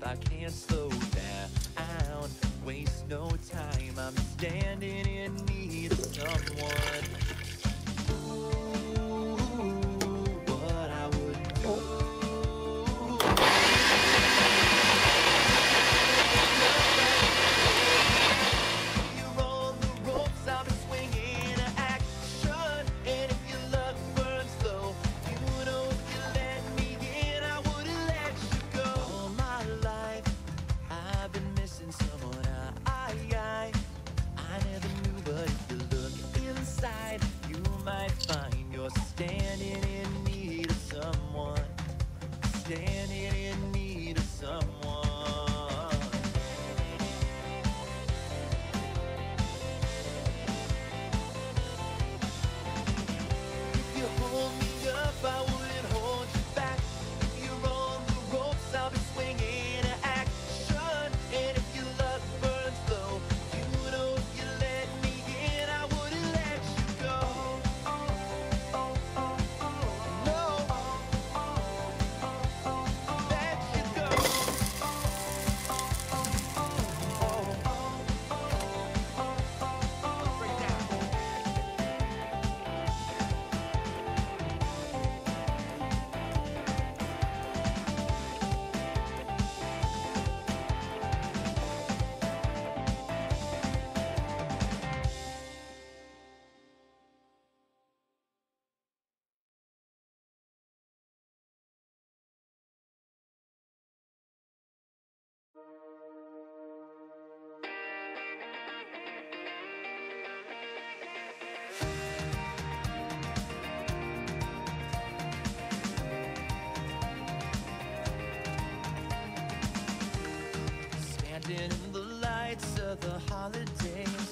I can't slow down, waste no time. I'm standing in need of someone. Ooh, what I wouldn't do. You're on the ropes, I'll be swinging to action. And if your luck burns low, you know if you let me in, I wouldn't let you go. All my life, I've been missing someone. I never knew, but if you look inside, you might find you're standing in need of someone. Standing in need of someone. If you hold me up, I wouldn't hold you back. If you're on the ropes, I'll be swinging to action. And if your luck burns low, you know if you let me in, I wouldn't let you go. No, let you go. Break it down. Standing in the lights of the holidays,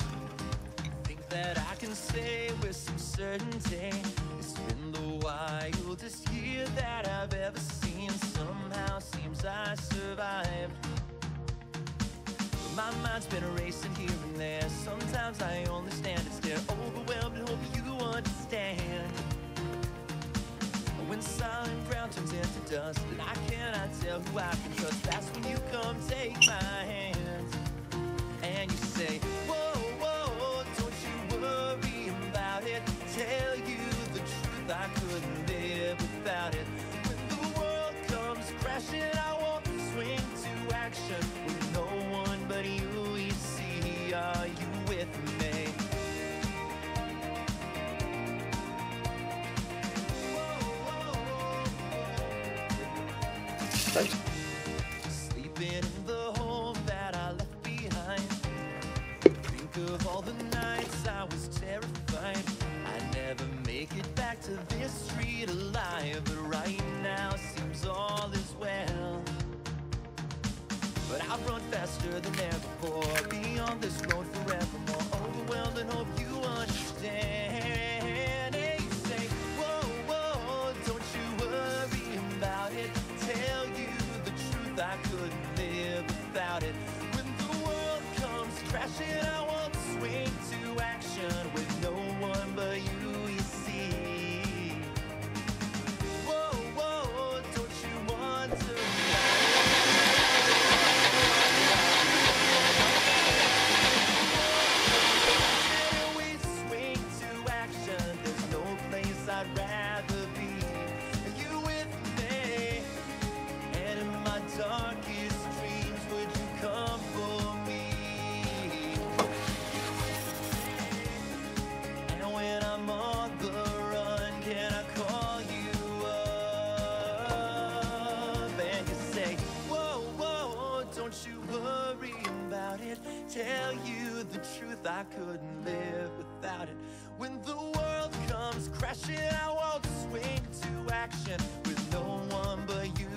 think that I can say with some certainty it's been the wildest year that I've ever seen. Somehow seems I survived, but my mind's been racing here and there. Sometimes I only stand and stare, overwhelmed and hope you understand. When solid ground turns into dust and I cannot tell who I can trust, that's when you come take my hand and you say, whoa, whoa, don't you worry about it. Tell you the truth, I couldn't live without it. When the world comes crashing, I want to swing to action. With no one but you, you see, are you with me? Sleeping in the home that I left behind. Think of all the nights I was terrified I'd never make it back to this street alive. But right now seems all is well. But I've run faster than ever before, be on this road forevermore, overwhelmed and hope you understand. And you say, whoa, whoa, don't you worry about it. Tell you the truth, I couldn't live without it. When the world comes crashing, I want to swing to action. With no one but you, you see. Whoa, whoa, don't you wonder? We swing to action. There's no place I'd rather be. Are you with me? And in my darkest dreams, would you come for me? And when I'm on the run, can I call you up? And you say, whoa, whoa, don't you worry about it. Tell you the truth, I couldn't live without it. When the world comes crashing, I won't swing to action. With no one but you,